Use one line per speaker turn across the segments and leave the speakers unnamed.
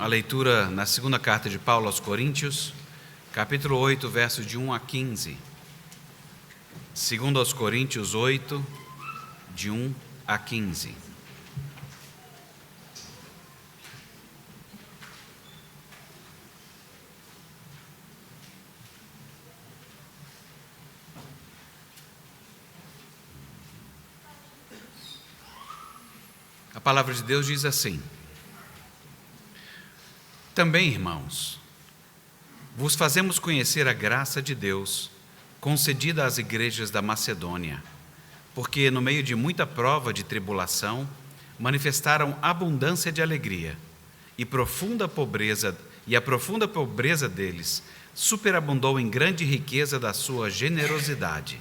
a leitura na segunda carta de Paulo aos Coríntios, capítulo 8, versos de 1 a 15. Segundo aos Coríntios 8, de 1 a 15. A palavra de Deus diz assim: Também, irmãos, vos fazemos conhecer a graça de Deus concedida às igrejas da Macedônia, porque no meio de muita prova de tribulação manifestaram abundância de alegria, e a profunda pobreza deles superabundou em grande riqueza da sua generosidade.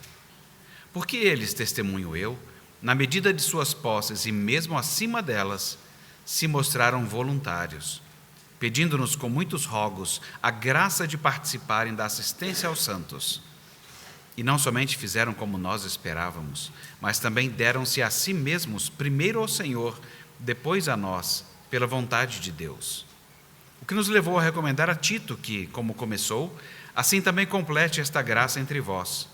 Porque eles, testemunho eu, na medida de suas posses e mesmo acima delas, se mostraram voluntários, pedindo-nos com muitos rogos a graça de participarem da assistência aos santos. E não somente fizeram como nós esperávamos, mas também deram-se a si mesmos, primeiro ao Senhor, depois a nós, pela vontade de Deus. O que nos levou a recomendar a Tito que, como começou, assim também complete esta graça entre vós.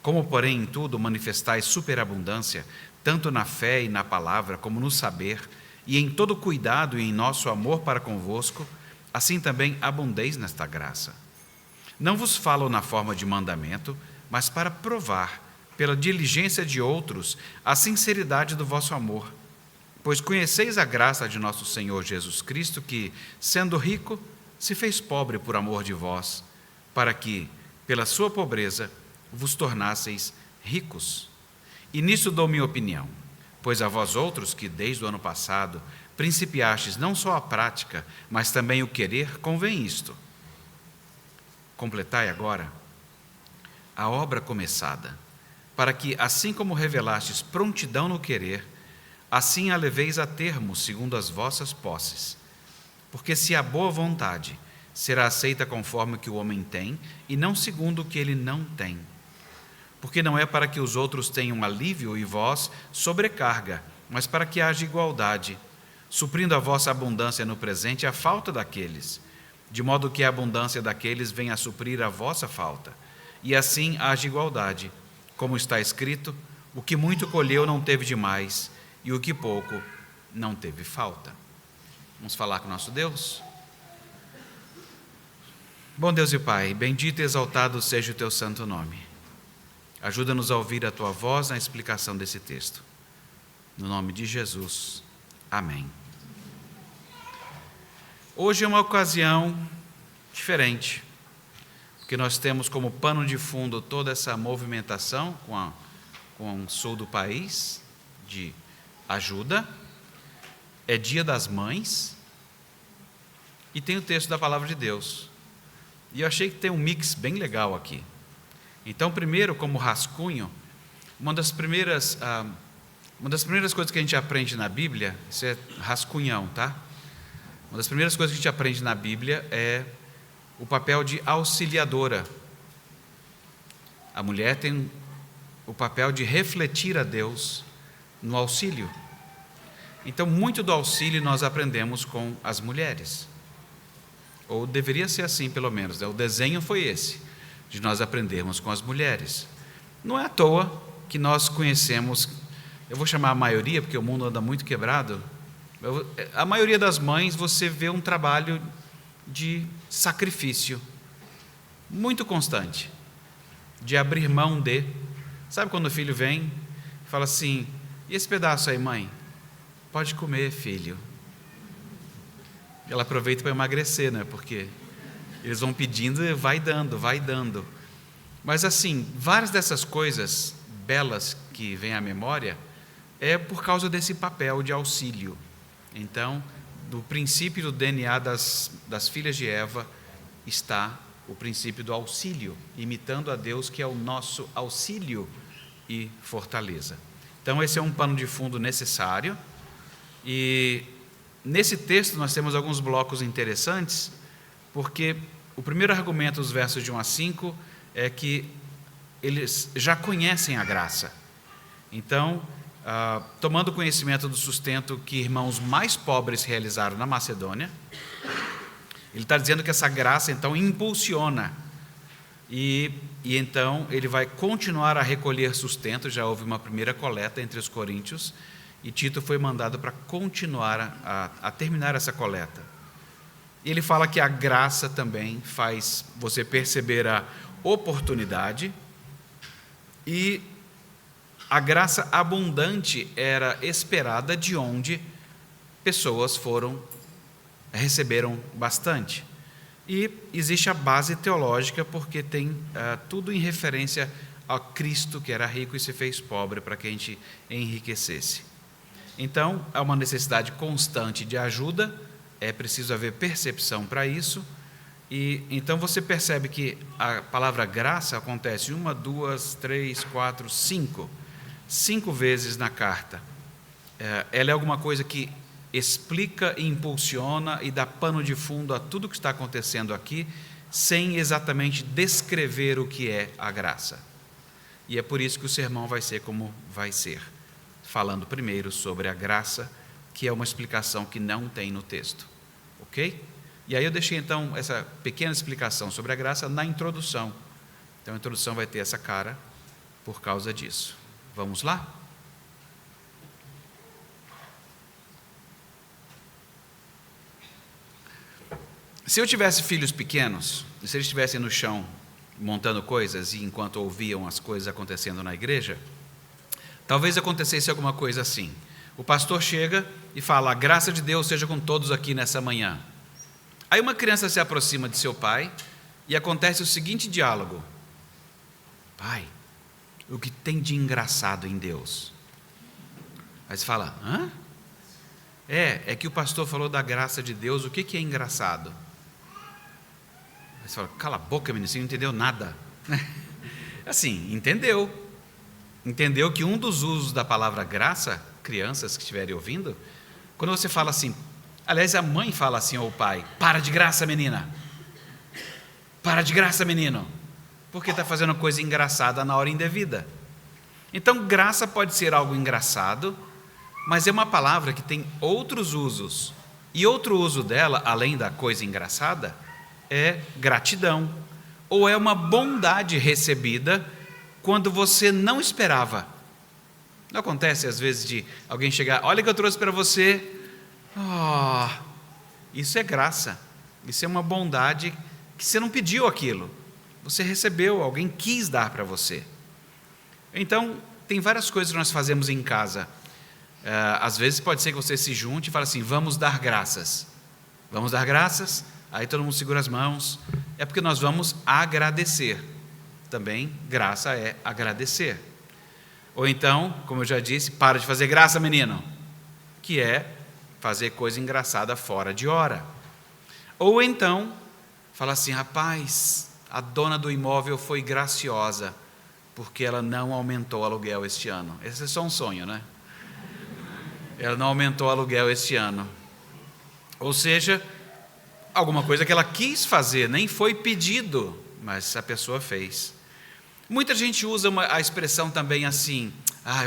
Como, porém, em tudo manifestais superabundância, tanto na fé e na palavra, como no saber, e em todo cuidado e em nosso amor para convosco, assim também abundeis nesta graça. Não vos falo na forma de mandamento, mas para provar, pela diligência de outros, a sinceridade do vosso amor. Pois conheceis a graça de nosso Senhor Jesus Cristo, que, sendo rico, se fez pobre por amor de vós, para que, pela sua pobreza, vos tornasseis ricos. E nisso dou minha opinião, pois a vós outros que desde o ano passado principiastes não só a prática, mas também o querer, convém isto: completai agora a obra começada, para que, assim como revelastes prontidão no querer, assim a leveis a termo segundo as vossas posses. Porque se a boa vontade será aceita conforme o que o homem tem, e não segundo o que ele não tem. Porque não é para que os outros tenham alívio e vós sobrecarga, mas para que haja igualdade, suprindo a vossa abundância no presente a falta daqueles, de modo que a abundância daqueles venha a suprir a vossa falta. E assim haja igualdade, como está escrito: o que muito colheu não teve demais, e o que pouco não teve falta. Vamos falar com o nosso Deus? Bom Deus e Pai, bendito e exaltado seja o teu santo nome. Ajuda-nos a ouvir a tua voz na explicação desse texto. No nome de Jesus. Amém. Hoje é uma ocasião diferente, porque nós temos como pano de fundo toda essa movimentação com o sul do país, de ajuda. É Dia das Mães e tem o texto da Palavra de Deus. E eu achei que tem um mix bem legal aqui. Então, primeiro, como rascunho, uma das primeiras coisas que a gente aprende na Bíblia, isso é rascunhão, tá? Uma das primeiras coisas que a gente aprende na Bíblia é o papel de auxiliadora. A mulher tem o papel de refletir a Deus no auxílio. Então, muito do auxílio nós aprendemos com as mulheres. Ou deveria ser assim, pelo menos, né? O desenho foi esse, de nós aprendermos com as mulheres. Não é à toa que nós conhecemos, eu vou chamar a maioria, porque o mundo anda muito quebrado, a maioria das mães você vê um trabalho de sacrifício, muito constante, de abrir mão de. Sabe quando o filho vem e fala assim: e esse pedaço aí, mãe? Pode comer, filho. Ela aproveita para emagrecer, né? Porque eles vão pedindo e vai dando. Mas assim, várias dessas coisas belas que vêm à memória é por causa desse papel de auxílio. Então, do princípio do DNA das filhas de Eva está o princípio do auxílio, imitando a Deus, que é o nosso auxílio e fortaleza. Então, esse é um pano de fundo necessário. E nesse texto nós temos alguns blocos interessantes, porque o primeiro argumento dos versos de 1 a 5 é que eles já conhecem a graça. Então, tomando conhecimento do sustento que irmãos mais pobres realizaram na Macedônia. Ele está dizendo que essa graça, então, impulsiona. E então ele vai continuar a recolher sustento. Já houve uma primeira coleta entre os coríntios, e Tito foi mandado para continuar a terminar essa coleta. E ele fala que a graça também faz você perceber a oportunidade, e a graça abundante era esperada de onde pessoas receberam bastante. E existe a base teológica, porque tem tudo em referência a Cristo, que era rico e se fez pobre para que a gente enriquecesse. Então, há uma necessidade constante de ajuda, é preciso haver percepção para isso, e então você percebe que a palavra graça acontece 1, 2, 3, 4, 5 vezes na carta. Ela é alguma coisa que explica, impulsiona e dá pano de fundo a tudo que está acontecendo aqui, sem exatamente descrever o que é a graça. E é por isso que o sermão vai ser como vai ser, falando primeiro sobre a graça, que é uma explicação que não tem no texto, ok? E aí eu deixei então essa pequena explicação sobre a graça na introdução. Então a introdução vai ter essa cara por causa disso. Vamos lá? Se eu tivesse filhos pequenos, e se eles estivessem no chão montando coisas, e enquanto ouviam as coisas acontecendo na igreja, talvez acontecesse alguma coisa assim. O pastor chega e fala: a graça de Deus seja com todos aqui nessa manhã. Aí uma criança se aproxima de seu pai e acontece o seguinte diálogo: pai, o que tem de engraçado em Deus? Aí você fala: hã? É que o pastor falou da graça de Deus, o que é engraçado? Aí você fala: cala a boca, menino, você não entendeu nada. Assim, entendeu que um dos usos da palavra graça, crianças que estiverem ouvindo, quando você fala assim, aliás, a mãe fala assim ao pai: para de graça, menina, para de graça, menino, porque está fazendo coisa engraçada na hora indevida. Então, graça pode ser algo engraçado, mas é uma palavra que tem outros usos, e outro uso dela, além da coisa engraçada, é gratidão, ou é uma bondade recebida quando você não esperava. Não acontece às vezes de alguém chegar: olha o que eu trouxe para você. Isso é graça, isso é uma bondade que você não pediu aquilo, você recebeu, alguém quis dar para você. Então, tem várias coisas que nós fazemos em casa. Às vezes pode ser que você se junte e fale assim: vamos dar graças. Vamos dar graças? Aí todo mundo segura as mãos. É porque nós vamos agradecer. Também, graça é agradecer. Ou então, como eu já disse, para de fazer graça, menino, que é fazer coisa engraçada fora de hora. Ou então, fala assim: rapaz, a dona do imóvel foi graciosa, porque ela não aumentou o aluguel este ano. Esse é só um sonho, né? Ela não aumentou o aluguel este ano. Ou seja, alguma coisa que ela quis fazer, nem foi pedido, mas a pessoa fez. Muita gente usa a expressão também assim: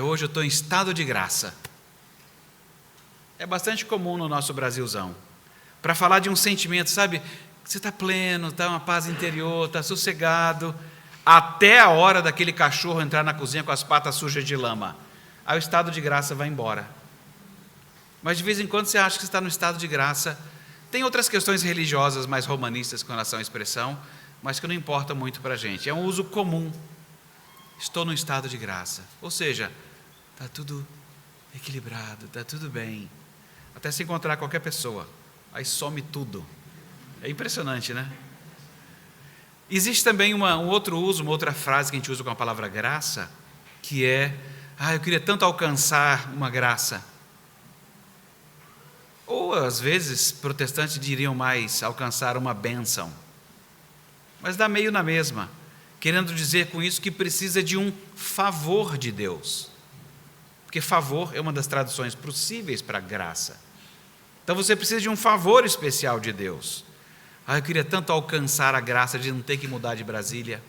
hoje eu estou em estado de graça. É bastante comum no nosso Brasilzão, para falar de um sentimento, sabe? Você está pleno, está uma paz interior, está sossegado, até a hora daquele cachorro entrar na cozinha com as patas sujas de lama. Aí o estado de graça vai embora. Mas de vez em quando você acha que está no estado de graça. Tem outras questões religiosas mais romanistas com relação à expressão, mas que não importa muito para a gente. É um uso comum. Estou no estado de graça. Ou seja, está tudo equilibrado, está tudo bem. Até se encontrar qualquer pessoa, aí some tudo. É impressionante, né? Existe também um outro uso, uma outra frase que a gente usa com a palavra graça, que é: eu queria tanto alcançar uma graça. Ou, às vezes, protestantes diriam mais: alcançar uma bênção. Mas dá meio na mesma, querendo dizer com isso que precisa de um favor de Deus. Porque favor é uma das traduções possíveis para graça. Então você precisa de um favor especial de Deus. Eu queria tanto alcançar a graça de não ter que mudar de Brasília.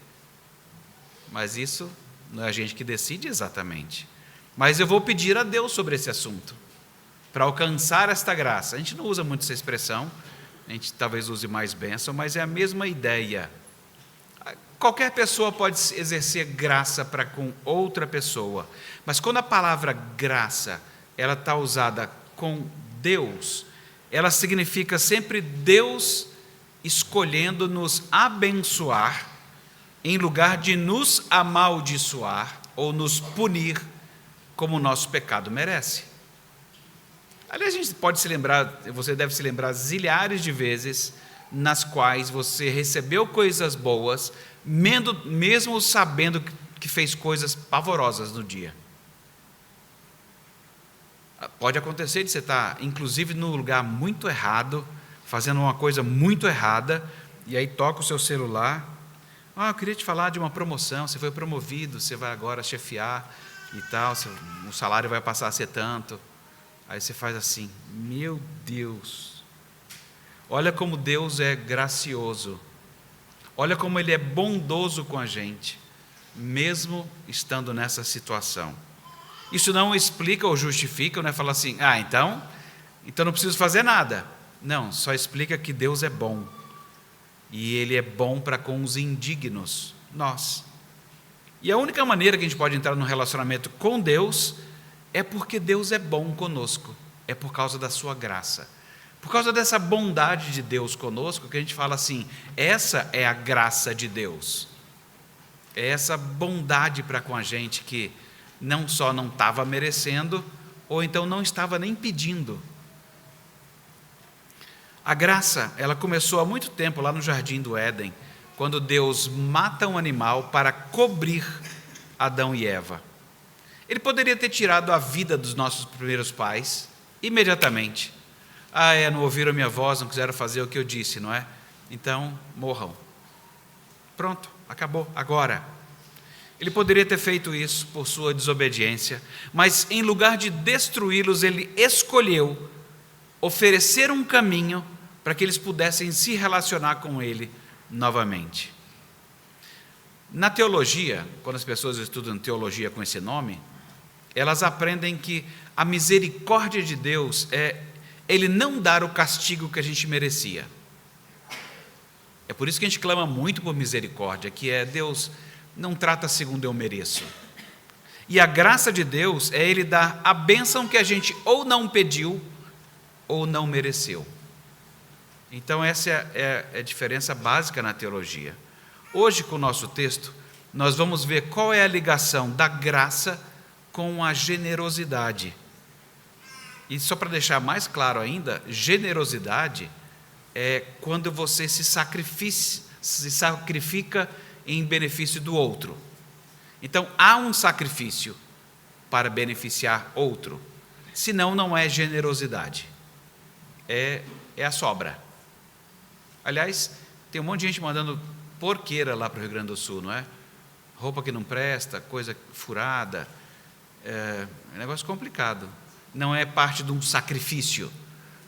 Mas isso não é a gente que decide exatamente. mas eu vou pedir a Deus sobre esse assunto, para alcançar esta graça. A gente não usa muito essa expressão, a gente talvez use mais bênção, mas é a mesma ideia. Qualquer pessoa pode exercer graça para com outra pessoa, mas quando a palavra graça ela está usada com Deus, ela significa sempre Deus escolhendo nos abençoar em lugar de nos amaldiçoar ou nos punir como o nosso pecado merece. Aliás, a gente pode se lembrar, você deve se lembrar zilhares de vezes nas quais você recebeu coisas boas, mesmo sabendo que fez coisas pavorosas no dia. Pode acontecer de você estar, inclusive, no lugar muito errado, fazendo uma coisa muito errada, e aí toca o seu celular. Eu queria te falar de uma promoção, você foi promovido, você vai agora chefiar e tal, o salário vai passar a ser tanto. Aí você faz assim, meu Deus, olha como Deus é gracioso, olha como Ele é bondoso com a gente, mesmo estando nessa situação. Isso não explica ou justifica, não é falar assim, então não preciso fazer nada. Não, só explica que Deus é bom, e Ele é bom para com os indignos, nós. E a única maneira que a gente pode entrar num relacionamento com Deus é porque Deus é bom conosco, é por causa da sua graça. Por causa dessa bondade de Deus conosco, que a gente fala assim, essa é a graça de Deus. É essa bondade para com a gente que não só não estava merecendo, ou então não estava nem pedindo. A graça, ela começou há muito tempo lá no Jardim do Éden, quando Deus mata um animal para cobrir Adão e Eva. Ele poderia ter tirado a vida dos nossos primeiros pais imediatamente. Não ouviram a minha voz, não quiseram fazer o que eu disse, não é? Então, morram. Pronto, acabou, agora. Ele poderia ter feito isso por sua desobediência, mas em lugar de destruí-los, ele escolheu oferecer um caminho para que eles pudessem se relacionar com ele novamente. Na teologia, quando as pessoas estudam teologia com esse nome, elas aprendem que a misericórdia de Deus é Ele não dar o castigo que a gente merecia. É por isso que a gente clama muito por misericórdia, que é Deus não trata segundo eu mereço. E a graça de Deus é Ele dar a bênção que a gente ou não pediu ou não mereceu. Então essa é a diferença básica na teologia. Hoje, com o nosso texto, nós vamos ver qual é a ligação da graça com a generosidade. E só para deixar mais claro ainda, generosidade é quando você se sacrifica em benefício do outro. Então, há um sacrifício para beneficiar outro, senão não é generosidade, é a sobra. Aliás, tem um monte de gente mandando porqueira lá para o Rio Grande do Sul, não é? Roupa que não presta, coisa furada, é um negócio complicado. Não é parte de um sacrifício,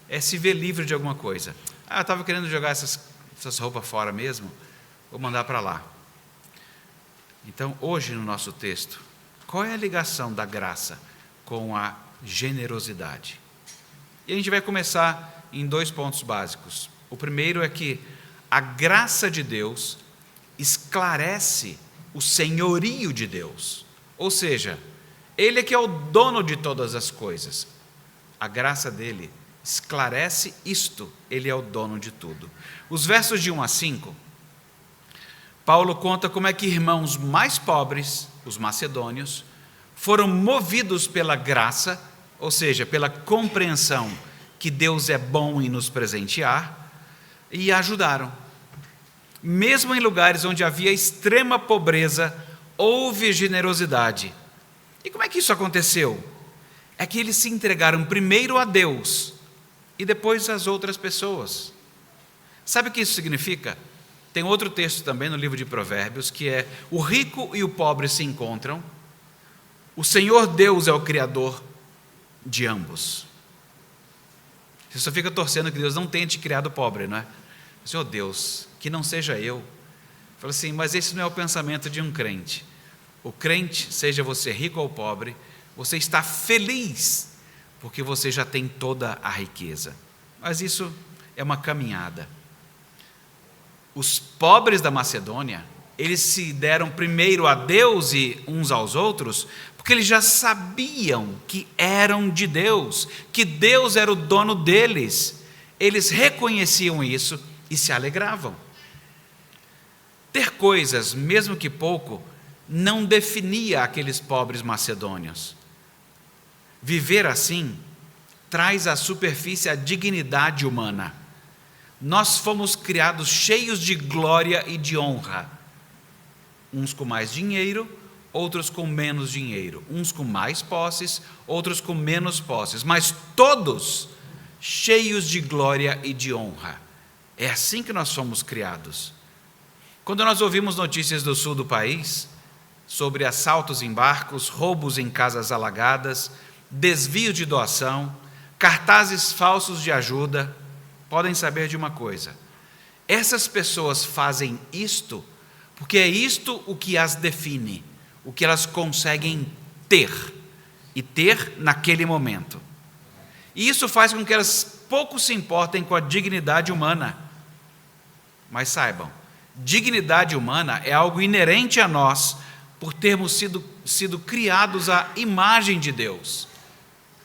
é se ver livre de alguma coisa. Eu estava querendo jogar essas roupas fora mesmo, vou mandar para lá. Então, hoje no nosso texto, qual é a ligação da graça com a generosidade? E a gente vai começar em 2 pontos básicos. O primeiro é que a graça de Deus esclarece o senhorio de Deus, ou seja, Ele é que é o dono de todas as coisas. A graça dele esclarece isto, Ele é o dono de tudo. Os versos de 1 a 5, Paulo conta como é que irmãos mais pobres, os macedônios, foram movidos pela graça, ou seja, pela compreensão que Deus é bom em nos presentear, e ajudaram. Mesmo em lugares onde havia extrema pobreza, houve generosidade. E como é que isso aconteceu? É que eles se entregaram primeiro a Deus e depois às outras pessoas. Sabe o que isso significa? Tem outro texto também no livro de Provérbios, que é: o rico e o pobre se encontram, o Senhor Deus é o Criador de ambos. Você só fica torcendo que Deus não tenha te criado pobre, não é? Senhor Deus, que não seja eu. Fala assim, mas esse não é o pensamento de um crente. O crente, seja você rico ou pobre, você está feliz, porque você já tem toda a riqueza. Mas isso é uma caminhada. Os pobres da Macedônia, eles se deram primeiro a Deus e uns aos outros, porque eles já sabiam que eram de Deus, que Deus era o dono deles. Eles reconheciam isso e se alegravam. Ter coisas, mesmo que pouco, não definia aqueles pobres macedônios. Viver assim traz à superfície a dignidade humana. Nós fomos criados cheios de glória e de honra. Uns com mais dinheiro, outros com menos dinheiro. Uns com mais posses, outros com menos posses. Mas todos cheios de glória e de honra. É assim que nós fomos criados. Quando nós ouvimos notícias do sul do país, sobre assaltos em barcos, roubos em casas alagadas, desvio de doação, cartazes falsos de ajuda, podem saber de uma coisa: essas pessoas fazem isto porque é isto o que as define, o que elas conseguem ter, e ter naquele momento. E isso faz com que elas pouco se importem com a dignidade humana. Mas saibam, dignidade humana é algo inerente a nós, por termos sido criados à imagem de Deus.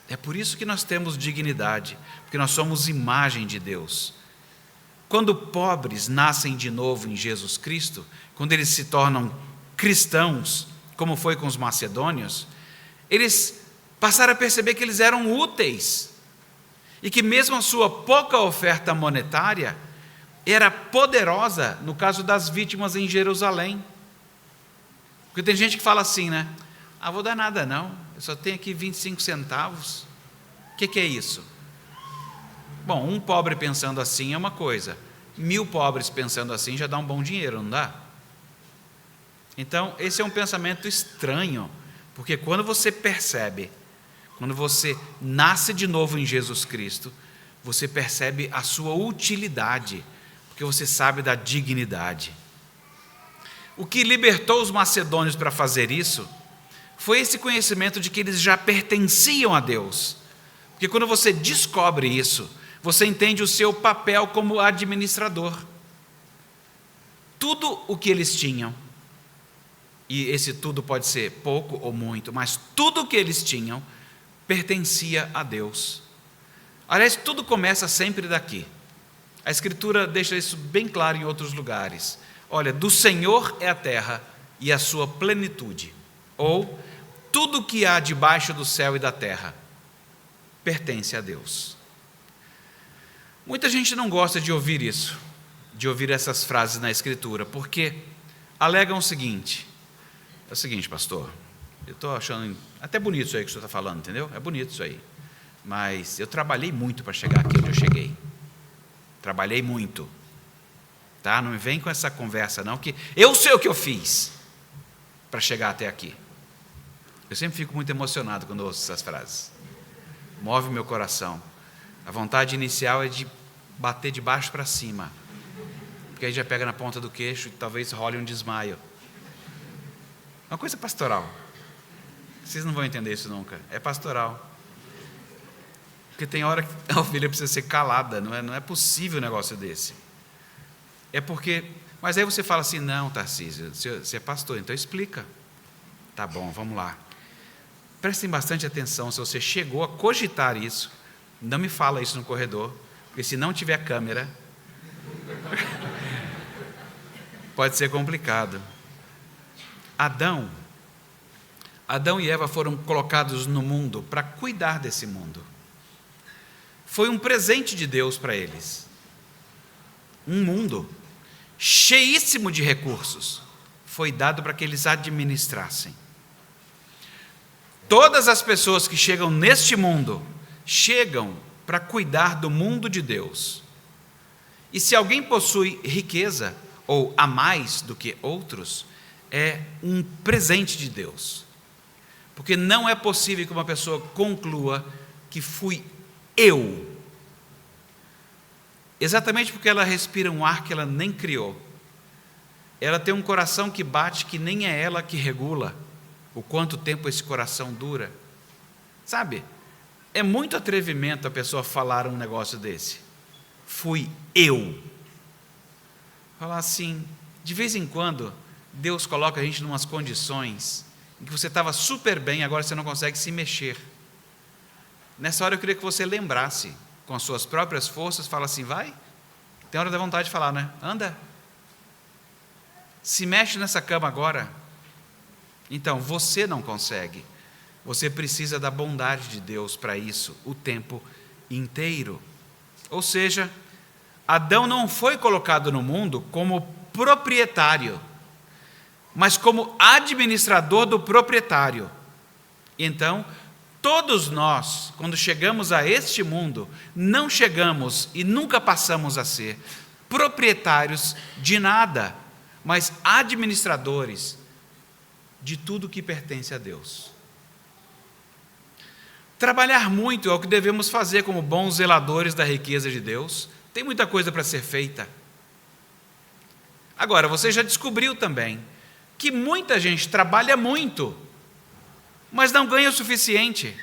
É por isso que nós temos dignidade, porque nós somos imagem de Deus. Quando pobres nascem de novo em Jesus Cristo, quando eles se tornam cristãos, como foi com os macedônios, eles passaram a perceber que eles eram úteis, e que mesmo a sua pouca oferta monetária era poderosa no caso das vítimas em Jerusalém. Porque tem gente que fala assim, né? Vou dar nada não, eu só tenho aqui 25 centavos. O que é isso? Bom, um pobre pensando assim é uma coisa, 1000 pobres pensando assim já dá um bom dinheiro, não dá? Então, esse é um pensamento estranho, porque quando você percebe, quando você nasce de novo em Jesus Cristo, você percebe a sua utilidade, porque você sabe da dignidade. O que libertou os macedônios para fazer isso foi esse conhecimento de que eles já pertenciam a Deus. Porque quando você descobre isso, você entende o seu papel como administrador. Tudo o que eles tinham, e esse tudo pode ser pouco ou muito, mas tudo o que eles tinham pertencia a Deus. Aliás, tudo começa sempre daqui. A Escritura deixa isso bem claro em outros lugares. Olha, do Senhor é a terra e a sua plenitude, ou tudo o que há debaixo do céu e da terra pertence a Deus. Muita gente não gosta de ouvir isso, de ouvir essas frases na Escritura, porque alegam o seguinte: é o seguinte, pastor, eu estou achando até bonito isso aí que o senhor está falando, entendeu? É bonito isso aí, mas eu trabalhei muito para chegar aqui onde eu cheguei. Trabalhei muito, tá? Não me vem com essa conversa não, que eu sei o que eu fiz para chegar até aqui. Eu sempre fico muito emocionado quando ouço essas frases. Move meu coração. A vontade inicial é de bater de baixo para cima, porque aí já pega na ponta do queixo e talvez role um desmaio. Uma coisa pastoral. Vocês não vão entender isso nunca. É pastoral. Porque tem hora que a ovelha precisa ser calada. Não é possível um negócio desse. É porque... Mas aí você fala assim: não, Tarcísio, você é pastor, então explica. Tá bom, vamos lá. Prestem bastante atenção. Se você chegou a cogitar isso, não me fala isso no corredor, porque se não tiver câmera, pode ser complicado. Adão e Eva foram colocados no mundo para cuidar desse mundo. Foi um presente de Deus para eles. Um mundo cheíssimo de recursos foi dado para que eles administrassem. Todas as pessoas que chegam neste mundo chegam para cuidar do mundo de Deus. E se alguém possui riqueza ou a mais do que outros, é um presente de Deus. Porque não é possível que uma pessoa conclua que fui eu. Exatamente porque ela respira um ar que ela nem criou. Ela tem um coração que bate que nem é ela que regula o quanto tempo esse coração dura. Sabe? É muito atrevimento a pessoa falar um negócio desse. Fui eu. Falar assim, de vez em quando, Deus coloca a gente em umas condições em que você estava super bem, agora você não consegue se mexer. Nessa hora eu queria que você lembrasse, com as suas próprias forças, fala assim, vai. Tem hora da vontade de falar, né? Anda. Se mexe nessa cama agora. Então, você não consegue. Você precisa da bondade de Deus para isso, o tempo inteiro. Ou seja, Adão não foi colocado no mundo como proprietário, mas como administrador do proprietário. Então, todos nós, quando chegamos a este mundo, não chegamos e nunca passamos a ser proprietários de nada, mas administradores de tudo que pertence a Deus. Trabalhar muito é o que devemos fazer como bons zeladores da riqueza de Deus. Tem muita coisa para ser feita. Agora, você já descobriu também que muita gente trabalha muito, mas não ganha o suficiente.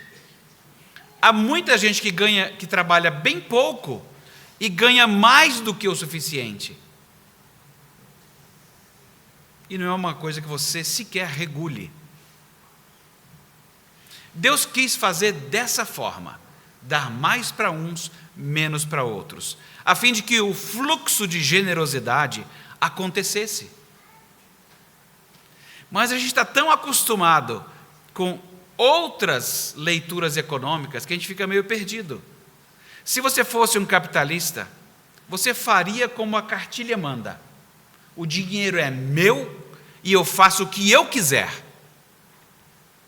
Há muita gente que trabalha bem pouco e ganha mais do que o suficiente. E não é uma coisa que você sequer regule. Deus quis fazer dessa forma, dar mais para uns, menos para outros, a fim de que o fluxo de generosidade acontecesse. Mas a gente está tão acostumado com outras leituras econômicas que a gente fica meio perdido. Se você fosse um capitalista, você faria como a cartilha manda. O dinheiro é meu e eu faço o que eu quiser.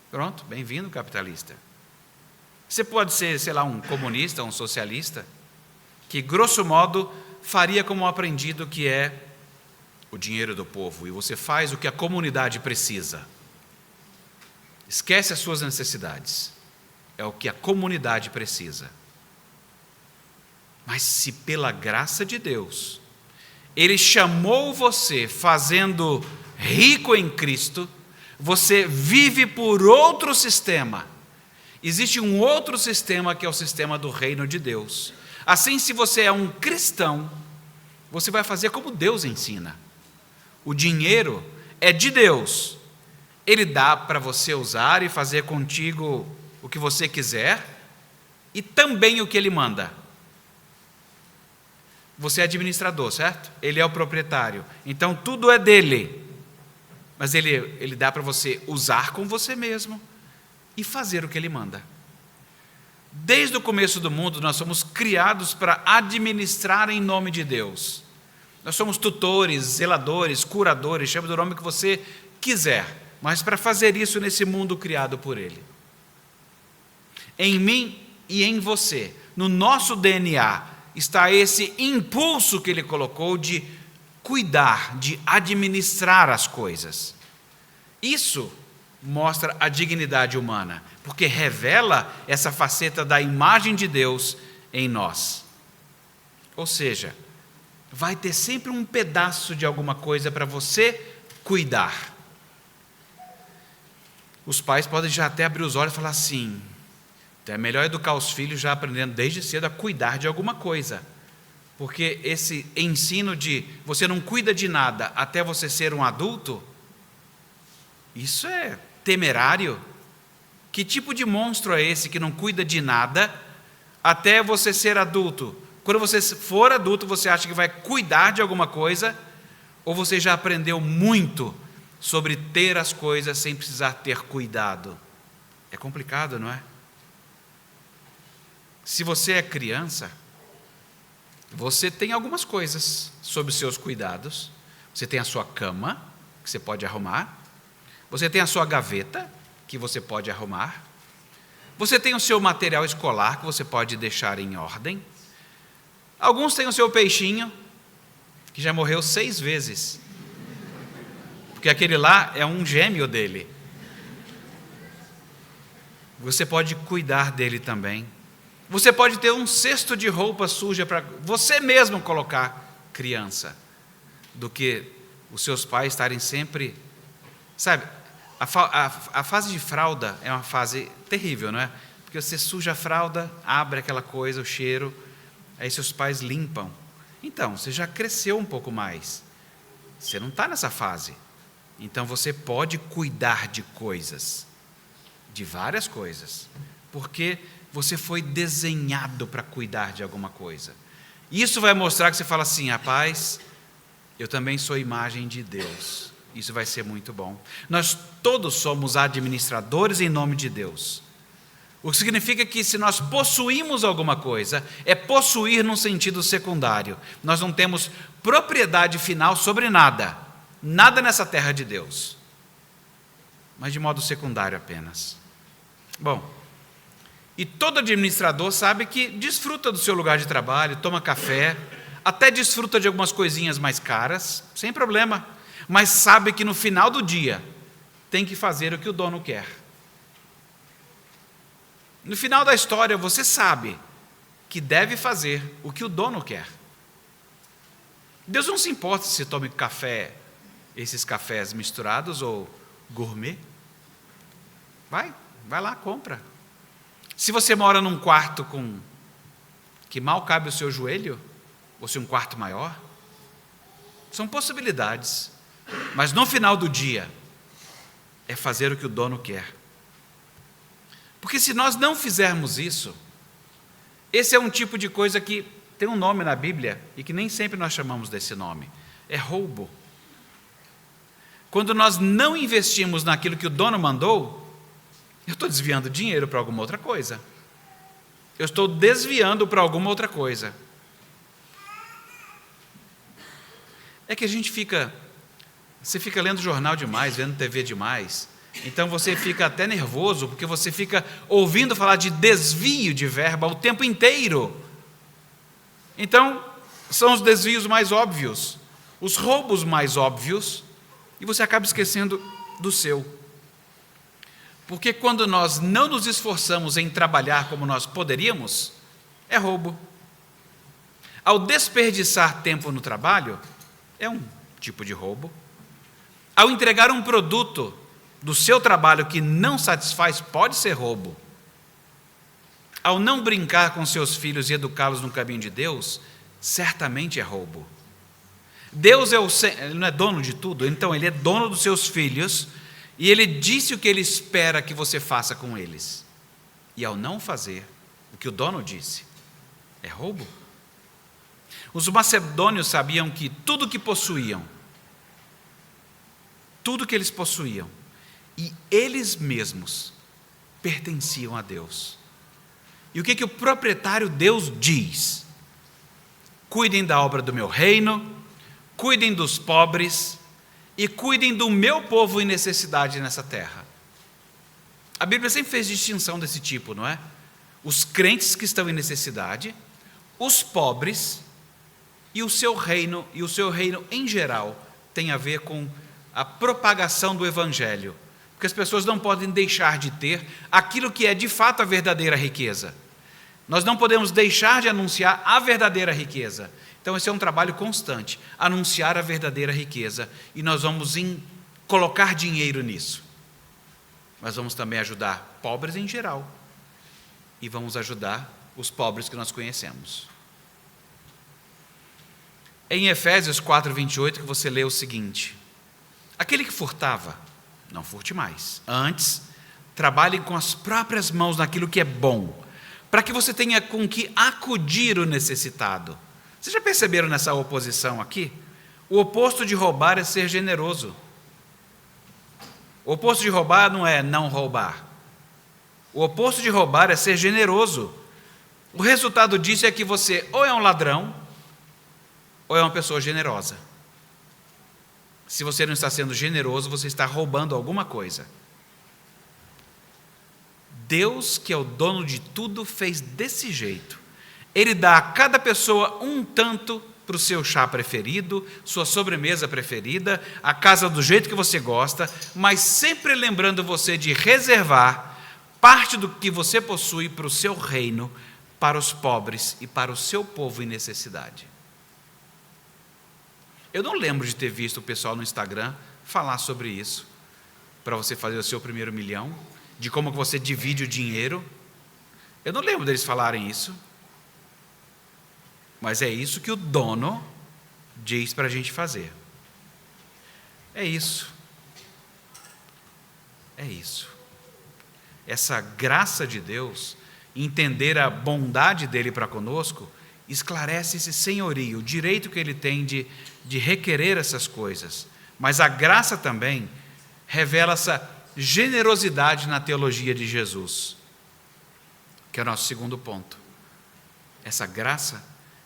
Pronto, bem-vindo, capitalista. Você pode ser, sei lá, um comunista, um socialista, que, grosso modo, faria como um aprendido que é o dinheiro do povo, e você faz o que a comunidade precisa. Esquece as suas necessidades. É o que a comunidade precisa. Mas se pela graça de Deus, Ele chamou você fazendo rico em Cristo, você vive por outro sistema. Existe um outro sistema que é o sistema do reino de Deus. Assim, se você é um cristão, você vai fazer como Deus ensina. O dinheiro é de Deus. Ele dá para você usar e fazer contigo o que você quiser e também o que Ele manda. Você é administrador, certo? Ele é o proprietário. Então, tudo é dele. Mas ele dá para você usar com você mesmo e fazer o que Ele manda. Desde o começo do mundo, nós somos criados para administrar em nome de Deus. Nós somos tutores, zeladores, curadores, chame do nome que você quiser, mas para fazer isso nesse mundo criado por Ele. Em mim e em você, no nosso DNA, está esse impulso que Ele colocou de cuidar, de administrar as coisas. Isso mostra a dignidade humana, porque revela essa faceta da imagem de Deus em nós. Ou seja, vai ter sempre um pedaço de alguma coisa para você cuidar. Os pais podem já até abrir os olhos e falar assim, então é melhor educar os filhos já aprendendo desde cedo a cuidar de alguma coisa. Porque esse ensino de você não cuida de nada até você ser um adulto, isso é temerário. Que tipo de monstro é esse que não cuida de nada até você ser adulto? Quando você for adulto, você acha que vai cuidar de alguma coisa, ou você já aprendeu muito sobre ter as coisas sem precisar ter cuidado? É complicado, não é? Se você é criança, você tem algumas coisas sob os seus cuidados. Você tem a sua cama, que você pode arrumar. Você tem a sua gaveta, que você pode arrumar. Você tem o seu material escolar, que você pode deixar em ordem. Alguns têm o seu peixinho, que já morreu 6 vezes. Porque aquele lá é um gêmeo dele. Você pode cuidar dele também. Você pode ter um cesto de roupa suja para você mesmo colocar criança, do que os seus pais estarem sempre... Sabe, a fase de fralda é uma fase terrível, não é? porque você suja a fralda, abre aquela coisa, o cheiro, aí seus pais limpam. Então, você já cresceu um pouco mais, você não está nessa fase, então você pode cuidar de coisas, de várias coisas, porque você foi desenhado para cuidar de alguma coisa. Isso vai mostrar que você fala assim: rapaz, eu também sou imagem de Deus. Isso vai ser muito bom. Nós todos somos administradores em nome de Deus. O que significa que se nós possuímos alguma coisa, é possuir num sentido secundário. Nós não temos propriedade final sobre nada. Nada nessa terra de Deus. Mas de modo secundário apenas. Bom, e todo administrador sabe que desfruta do seu lugar de trabalho, toma café, até desfruta de algumas coisinhas mais caras, sem problema, mas sabe que no final do dia tem que fazer o que o dono quer. No final da história você sabe que deve fazer o que o dono quer. Deus não se importa se você tome café, esses cafés misturados ou gourmet. Vai lá, compra. Se você mora num quarto que mal cabe o seu joelho, ou se um quarto maior, são possibilidades, mas no final do dia é fazer o que o dono quer. Porque se nós não fizermos isso, esse é um tipo de coisa que tem um nome na Bíblia e que nem sempre nós chamamos desse nome, é roubo. Quando nós não investimos naquilo que o dono mandou, eu estou desviando dinheiro para alguma outra coisa. Eu estou desviando para alguma outra coisa. É que você fica lendo jornal demais, vendo TV demais, então você fica até nervoso, porque você fica ouvindo falar de desvio de verba o tempo inteiro. Então, são os desvios mais óbvios, os roubos mais óbvios, e você acaba esquecendo do seu. Porque quando nós não nos esforçamos em trabalhar como nós poderíamos, é roubo. Ao desperdiçar tempo no trabalho, é um tipo de roubo. Ao entregar um produto do seu trabalho que não satisfaz, pode ser roubo. Ao não brincar com seus filhos e educá-los no caminho de Deus, certamente é roubo. Deus ele não é dono de tudo, então Ele é dono dos seus filhos, e Ele disse o que Ele espera que você faça com eles. E ao não fazer o que o dono disse, é roubo. Os macedônios sabiam que tudo que possuíam, tudo que eles possuíam, e eles mesmos pertenciam a Deus. E o que o proprietário Deus diz? Cuidem da obra do meu reino, cuidem dos pobres e cuidem do meu povo em necessidade nessa terra. A Bíblia sempre fez distinção desse tipo, não é? Os crentes que estão em necessidade, os pobres e o seu reino em geral tem a ver com a propagação do Evangelho. Porque as pessoas não podem deixar de ter aquilo que é de fato a verdadeira riqueza. Nós não podemos deixar de anunciar a verdadeira riqueza. Então esse é um trabalho constante, anunciar a verdadeira riqueza, e nós vamos colocar dinheiro nisso. Mas vamos também ajudar pobres em geral, e vamos ajudar os pobres que nós conhecemos. Em Efésios 4:28 que você lê o seguinte: aquele que furtava, não furte mais. Antes, trabalhe com as próprias mãos naquilo que é bom, para que você tenha com que acudir o necessitado. Vocês já perceberam nessa oposição aqui? O oposto de roubar é ser generoso. O oposto de roubar não é não roubar. O oposto de roubar é ser generoso. O resultado disso é que você ou é um ladrão, ou é uma pessoa generosa. Se você não está sendo generoso, você está roubando alguma coisa. Deus, que é o dono de tudo, fez desse jeito. Ele dá a cada pessoa um tanto para o seu chá preferido, sua sobremesa preferida, a casa do jeito que você gosta, mas sempre lembrando você de reservar parte do que você possui para o seu reino, para os pobres e para o seu povo em necessidade. Eu não lembro de ter visto o pessoal no Instagram falar sobre isso, para você fazer o seu primeiro milhão, de como você divide o dinheiro. Eu não lembro deles falarem isso, mas é isso que o dono diz para a gente fazer. É isso. É isso. Essa graça de Deus, entender a bondade dele para conosco, esclarece esse senhorio, o direito que ele tem de requerer essas coisas. Mas a graça também revela essa generosidade na teologia de Jesus, que é o nosso segundo ponto. Essa graça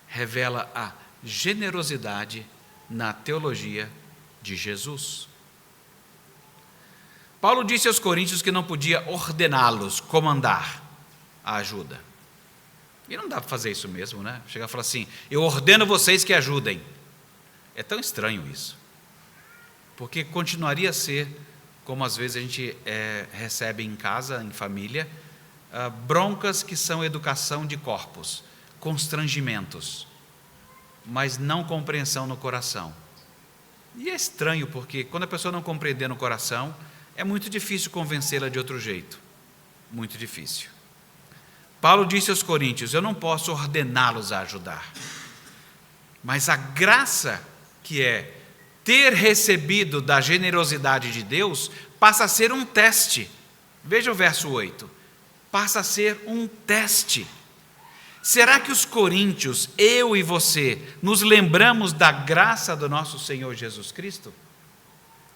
revela a generosidade na teologia de Jesus. Paulo disse aos coríntios que não podia ordená-los, comandar a ajuda. E não dá para fazer isso mesmo, né? Chegar e falar assim, eu ordeno vocês que ajudem. É tão estranho isso. Porque continuaria a ser, como às vezes a gente recebe em casa, em família, broncas que são educação de corpos, constrangimentos, mas não compreensão no coração. E é estranho, porque quando a pessoa não compreender no coração, é muito difícil convencê-la de outro jeito. Muito difícil. Paulo disse aos coríntios, eu não posso ordená-los a ajudar. Mas a graça que é ter recebido da generosidade de Deus, passa a ser um teste. Veja o verso 8. Passa a ser um teste. Será que os coríntios, eu e você, nos lembramos da graça do nosso Senhor Jesus Cristo?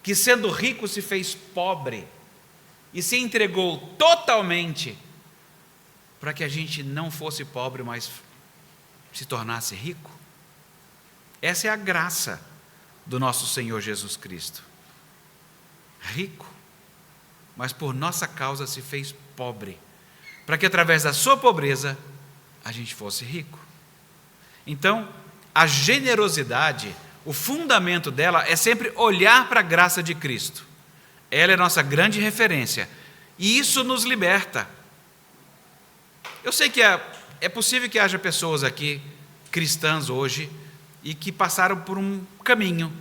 Que sendo rico se fez pobre e se entregou totalmente para que a gente não fosse pobre, mas se tornasse rico? Essa é a graça do nosso Senhor Jesus Cristo. Rico, mas por nossa causa se fez pobre, para que através da sua pobreza a gente fosse rico. Então, a generosidade, o fundamento dela é sempre olhar para a graça de Cristo. Ela é a nossa grande referência, e isso nos liberta. Eu sei que é possível que haja pessoas aqui, cristãs hoje, e que passaram por um caminho,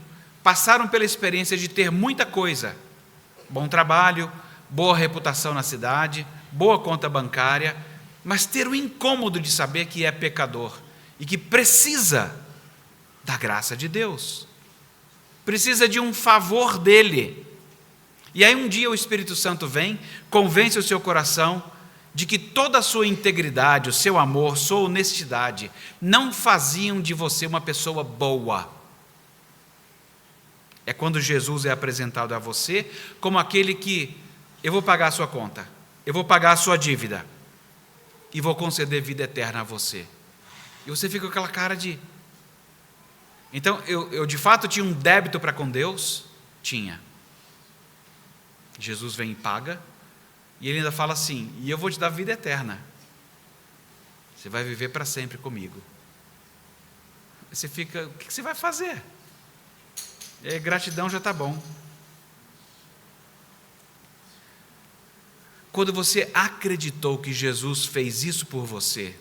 passaram pela experiência de ter muita coisa, bom trabalho, boa reputação na cidade, boa conta bancária, mas ter o incômodo de saber que é pecador e que precisa da graça de Deus, precisa de um favor dele. E aí um dia o Espírito Santo vem, convence o seu coração de que toda a sua integridade, o seu amor, sua honestidade, não faziam de você uma pessoa boa. É quando Jesus é apresentado a você como aquele que, eu vou pagar a sua conta, eu vou pagar a sua dívida, e vou conceder vida eterna a você. E você fica com aquela cara de... Então, eu de fato tinha um débito para com Deus? Tinha. Jesus vem e paga, e ele ainda fala assim, e eu vou te dar vida eterna. Você vai viver para sempre comigo. Você fica, o que você vai fazer? Gratidão já está bom. Quando você acreditou que Jesus fez isso por você,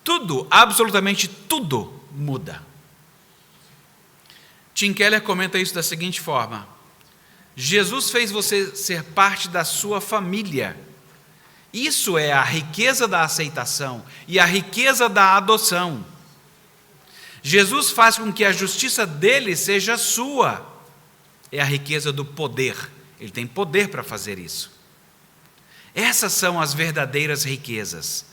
tudo, absolutamente tudo muda. Tim Keller comenta isso da seguinte forma: Jesus fez você ser parte da sua família. Isso é a riqueza da aceitação e a riqueza da adoção. Jesus faz com que a justiça dele seja sua. É a riqueza do poder. Ele tem poder para fazer isso. Essas são as verdadeiras riquezas.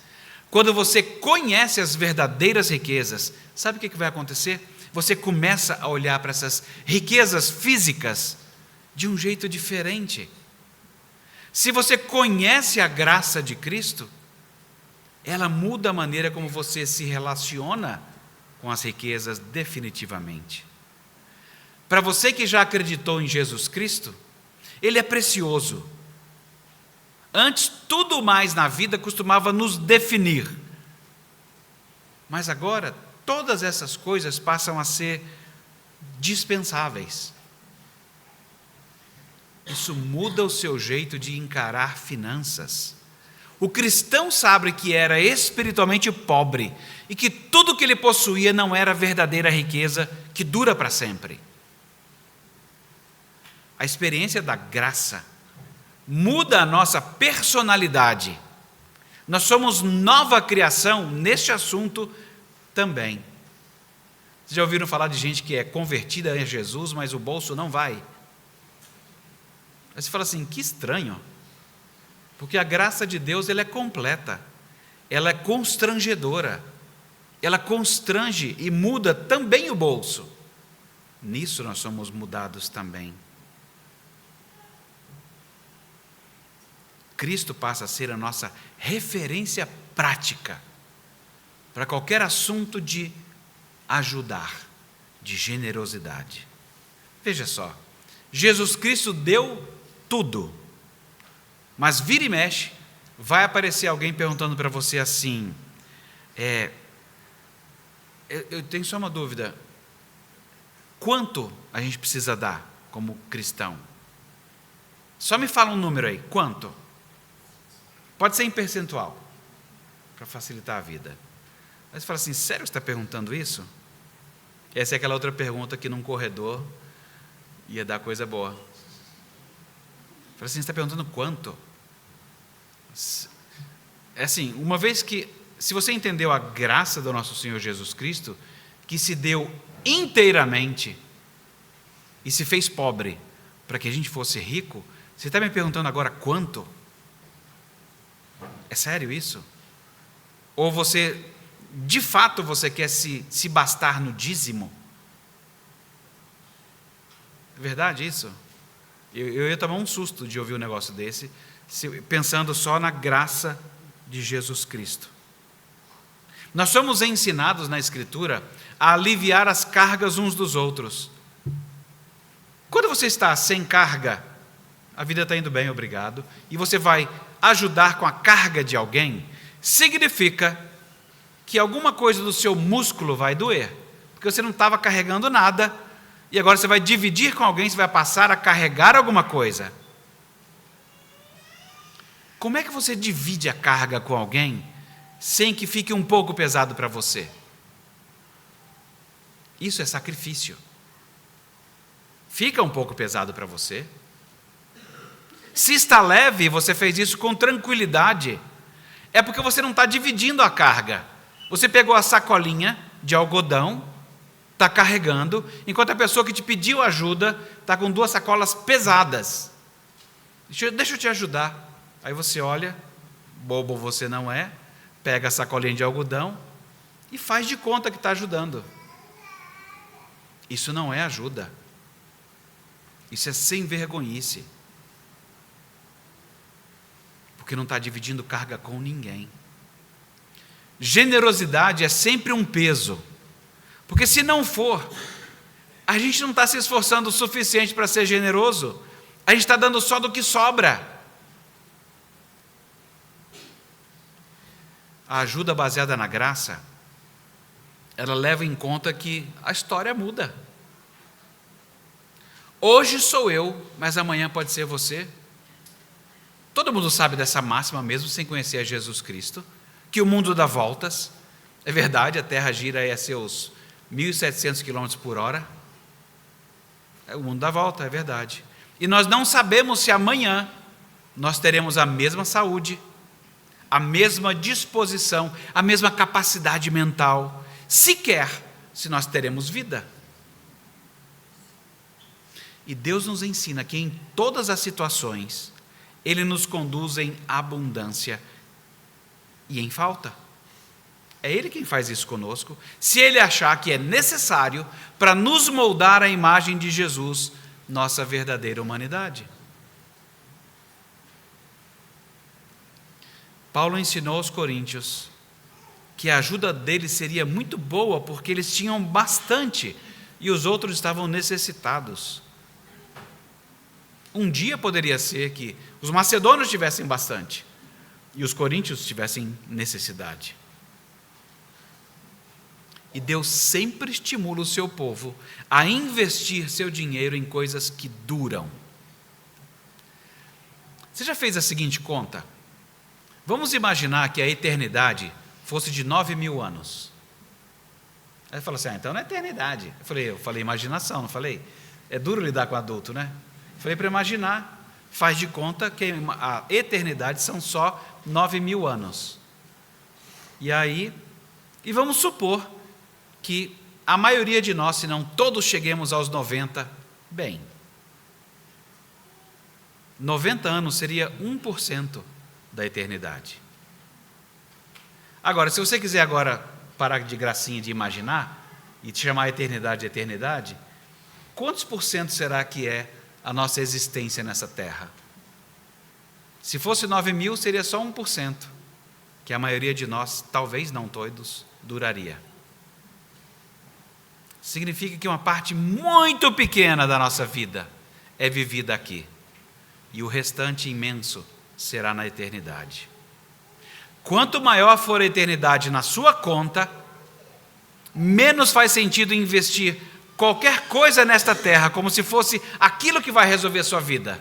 Quando você conhece as verdadeiras riquezas, sabe o que vai acontecer? Você começa a olhar para essas riquezas físicas de um jeito diferente. Se você conhece a graça de Cristo, ela muda a maneira como você se relaciona com as riquezas definitivamente. Para você que já acreditou em Jesus Cristo, Ele é precioso. Antes, tudo mais na vida costumava nos definir. Mas agora, todas essas coisas passam a ser dispensáveis. Isso muda o seu jeito de encarar finanças. O cristão sabe que era espiritualmente pobre e que tudo que ele possuía não era verdadeira riqueza que dura para sempre. A experiência da graça muda a nossa personalidade, Nós somos nova criação neste assunto também. Vocês já ouviram falar de gente que é convertida a Jesus, mas o bolso não vai? Aí você fala assim, que estranho. Porque a graça de Deus ela é completa, ela é constrangedora, ela constrange e muda também o bolso. Nisso nós somos mudados também. Cristo passa a ser a nossa referência prática para qualquer assunto de ajudar, de generosidade. Veja só, Jesus Cristo deu tudo, mas vira e mexe, vai aparecer alguém perguntando para você assim, eu tenho só uma dúvida, quanto a gente precisa dar como cristão? Só me fala um número aí, quanto? Pode ser em percentual, para facilitar a vida. Aí você fala assim, sério que você está perguntando isso? Essa é aquela outra pergunta que num corredor ia dar coisa boa. Fala assim, você está perguntando quanto? É assim, uma vez que, se você entendeu a graça do nosso Senhor Jesus Cristo, que se deu inteiramente e se fez pobre para que a gente fosse rico, você está me perguntando agora quanto? É sério isso? Ou você, de fato, você quer se bastar no dízimo? É verdade isso? Eu ia tomar um susto de ouvir um negócio desse, pensando só na graça de Jesus Cristo. Nós somos ensinados na Escritura a aliviar as cargas uns dos outros. Quando você está sem carga, a vida está indo bem, obrigado, e você vai ajudar com a carga de alguém, significa que alguma coisa do seu músculo vai doer, porque você não estava carregando nada, e agora você vai dividir com alguém, você vai passar a carregar alguma coisa. Como é que você divide a carga com alguém, sem que fique um pouco pesado para você? Isso é sacrifício. Fica um pouco pesado para você. Se está leve, você fez isso com tranquilidade, é porque você não está dividindo a carga. Você pegou a sacolinha de algodão, está carregando, enquanto a pessoa que te pediu ajuda está com 2 sacolas pesadas. Deixa eu te ajudar. Aí você olha, bobo você não é, pega a sacolinha de algodão e faz de conta que está ajudando. Isso não é ajuda. Isso é sem vergonhice. Porque não está dividindo carga com ninguém. Generosidade é sempre um peso, porque se não for, a gente não está se esforçando o suficiente para ser generoso, a gente está dando só do que sobra. A ajuda baseada na graça, ela leva em conta que a história muda. Hoje sou eu, mas amanhã pode ser você. Todo mundo sabe dessa máxima mesmo sem conhecer a Jesus Cristo, que o mundo dá voltas. É verdade, a Terra gira aí a seus 1.700 km por hora. O mundo dá volta, é verdade. E nós não sabemos se amanhã nós teremos a mesma saúde, a mesma disposição, a mesma capacidade mental, sequer se nós teremos vida. E Deus nos ensina que em todas as situações, Ele nos conduz em abundância e em falta. É Ele quem faz isso conosco, se Ele achar que é necessário para nos moldar à imagem de Jesus, nossa verdadeira humanidade. Paulo ensinou aos coríntios que a ajuda deles seria muito boa porque eles tinham bastante e os outros estavam necessitados. Um dia poderia ser que os macedônios tivessem bastante e os coríntios tivessem necessidade. E Deus sempre estimula o seu povo a investir seu dinheiro em coisas que duram. Você já fez a seguinte conta? Vamos imaginar que a eternidade fosse de 9.000 anos. Aí fala assim, então não é eternidade. Eu falei imaginação, não falei? É duro lidar com adulto, né? Falei para imaginar. faz de conta que a eternidade são só 9.000 anos. E vamos supor que a maioria de nós, se não todos cheguemos aos 90, bem, 90 anos seria 1% da eternidade. Agora, se você quiser agora parar de gracinha de imaginar e te chamar a eternidade de eternidade, quantos por cento será que é a nossa existência nessa terra? Se fosse 9.000, seria só 1%, que a maioria de nós, talvez não todos, duraria. Significa que uma parte muito pequena da nossa vida é vivida aqui, e o restante imenso será na eternidade. Quanto maior for a eternidade na sua conta, menos faz sentido investir qualquer coisa nesta terra, como se fosse aquilo que vai resolver a sua vida.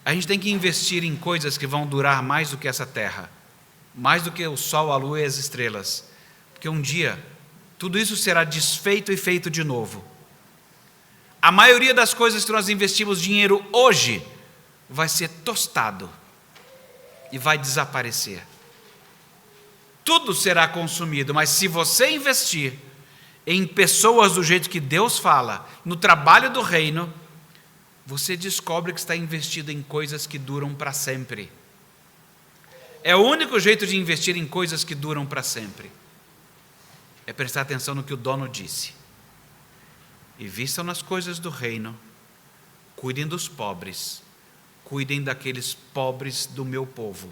A gente tem que investir em coisas que vão durar mais do que essa terra, mais do que o sol, a lua e as estrelas, porque um dia tudo isso será desfeito e feito de novo. A maioria das coisas que nós investimos dinheiro hoje vai ser tostado e vai desaparecer. Tudo será consumido, mas se você investir em pessoas do jeito que Deus fala, no trabalho do reino, você descobre que está investido em coisas que duram para sempre. É o único jeito de investir em coisas que duram para sempre. É prestar atenção no que o dono disse. Invistam nas coisas do reino, cuidem dos pobres, cuidem daqueles pobres do meu povo.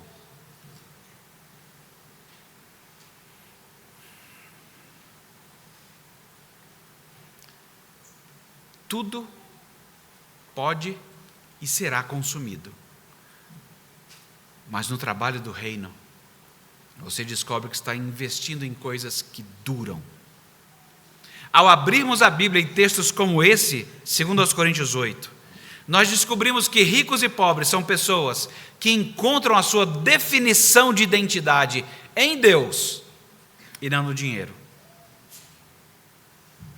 Tudo pode e será consumido. Mas no trabalho do reino, você descobre que está investindo em coisas que duram. Ao abrirmos a Bíblia em textos como esse, segundo aos Coríntios 8, nós descobrimos que ricos e pobres são pessoas que encontram a sua definição de identidade em Deus e não no dinheiro.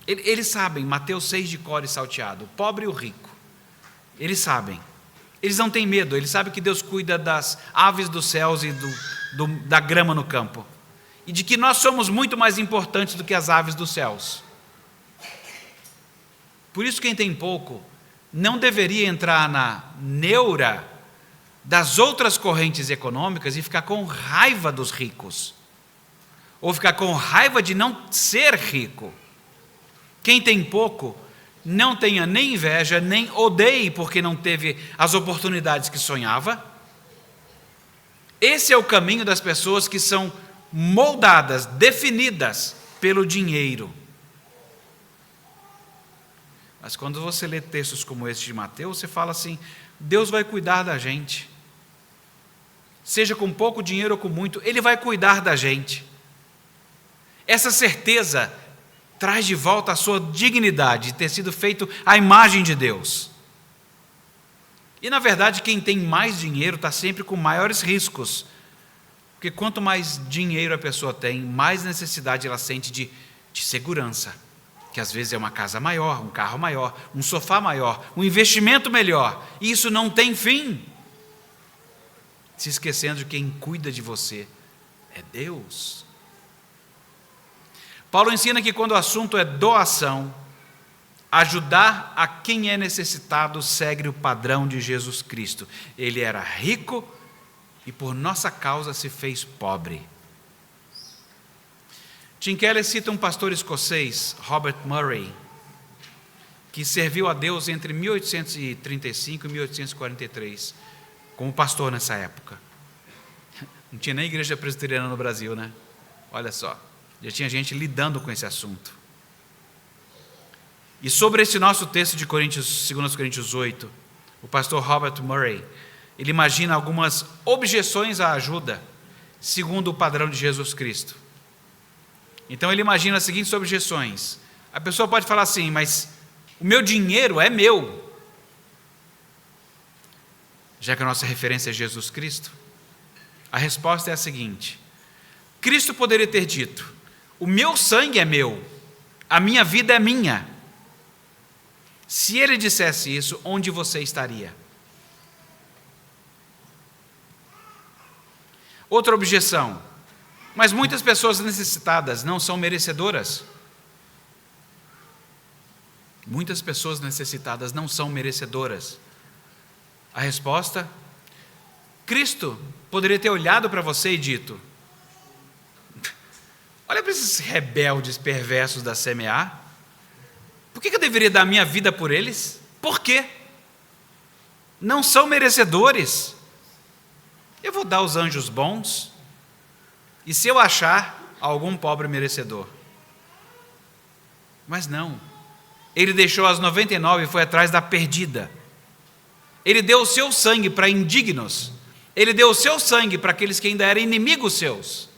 Eles sabem, Mateus 6 de cor e salteado, o pobre e o rico. Eles sabem. Eles não têm medo, eles sabem que Deus cuida das aves dos céus e da grama no campo. E de que nós somos muito mais importantes do que as aves dos céus. Por isso quem tem pouco não deveria entrar na neura das outras correntes econômicas e ficar com raiva dos ricos. Ou ficar com raiva de não ser rico. Quem tem pouco, não tenha nem inveja, nem odeie porque não teve as oportunidades que sonhava. Esse é o caminho das pessoas que são moldadas, definidas pelo dinheiro. Mas quando você lê textos como esse de Mateus, você fala assim, Deus vai cuidar da gente. Seja com pouco dinheiro ou com muito, Ele vai cuidar da gente. Essa certeza traz de volta a sua dignidade de ter sido feito à imagem de Deus. E na verdade quem tem mais dinheiro está sempre com maiores riscos, porque quanto mais dinheiro a pessoa tem, mais necessidade ela sente de segurança, que às vezes é uma casa maior, um carro maior, um sofá maior, um investimento melhor, e isso não tem fim, se esquecendo de quem cuida de você é Deus. Paulo ensina que quando o assunto é doação, ajudar a quem é necessitado segue o padrão de Jesus Cristo. Ele era rico e por nossa causa se fez pobre. Tim Keller cita um pastor escocês, Robert Murray, que serviu a Deus entre 1835 e 1843, como pastor nessa época. Não tinha nem igreja presbiteriana no Brasil, né? Olha só. Já tinha gente lidando com esse assunto. E sobre esse nosso texto de 2 Coríntios 8, o pastor Robert Murray, ele imagina algumas objeções à ajuda, segundo o padrão de Jesus Cristo. Então ele imagina as seguintes objeções. A pessoa pode falar assim, mas o meu dinheiro é meu. Já que a nossa referência é Jesus Cristo, a resposta é a seguinte: Cristo poderia ter dito, o meu sangue é meu, a minha vida é minha. Se ele dissesse isso, onde você estaria? Outra objeção: mas muitas pessoas necessitadas não são merecedoras. Muitas pessoas necessitadas não são merecedoras. A resposta: Cristo poderia ter olhado para você e dito: olha para esses rebeldes perversos da CMA, por que eu deveria dar minha vida por eles? Por quê? Não são merecedores. Eu vou dar aos anjos bons, e se eu achar algum pobre merecedor. Mas não, ele deixou as 99 e foi atrás da perdida. Ele deu o seu sangue para indignos, ele deu o seu sangue para aqueles que ainda eram inimigos seus.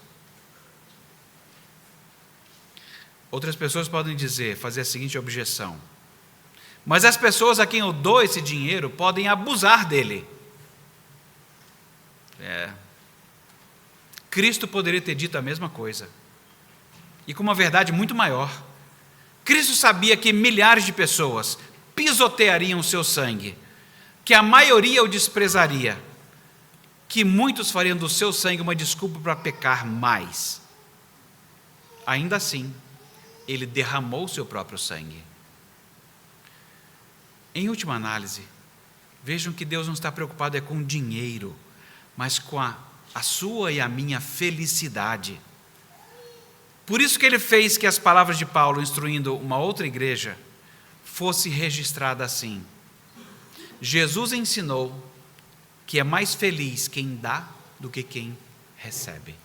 Outras pessoas podem fazer a seguinte objeção: mas as pessoas a quem eu dou esse dinheiro podem abusar dele. Cristo poderia ter dito a mesma coisa, e com uma verdade muito maior. Cristo sabia que milhares de pessoas pisoteariam o seu sangue, que a maioria o desprezaria, que muitos fariam do seu sangue uma desculpa para pecar mais. Ainda assim, ele derramou o seu próprio sangue. Em última análise, vejam que Deus não está preocupado com dinheiro, mas com a sua e a minha felicidade. Por isso que ele fez que as palavras de Paulo, instruindo uma outra igreja, fosse registrada assim: Jesus ensinou que é mais feliz quem dá do que quem recebe.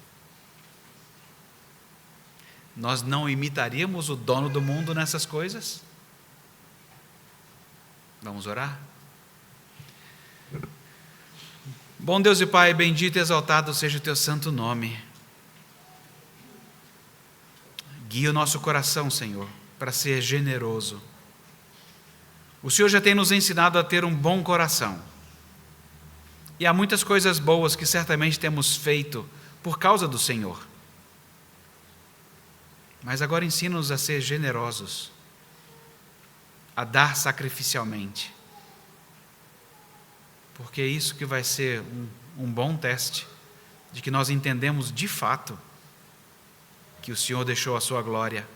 Nós não imitaríamos o dono do mundo nessas coisas? Vamos orar? Bom Deus e Pai, bendito e exaltado seja o teu santo nome. Guia o nosso coração, Senhor, para ser generoso. O Senhor já tem nos ensinado a ter um bom coração. E há muitas coisas boas que certamente temos feito por causa do Senhor. Mas agora ensina-nos a ser generosos, a dar sacrificialmente. Porque é isso que vai ser um bom teste de que nós entendemos de fato que o Senhor deixou a sua glória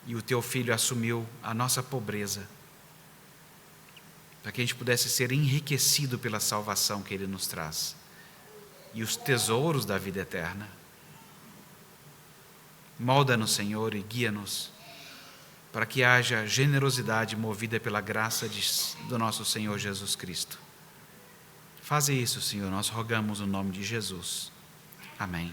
e o teu Filho assumiu a nossa pobreza, para que a gente pudesse ser enriquecido pela salvação que Ele nos traz e os tesouros da vida eterna. Molda-nos, Senhor, e guia-nos para que haja generosidade movida pela graça do nosso Senhor Jesus Cristo. Faze isso, Senhor, nós rogamos no nome de Jesus. Amém.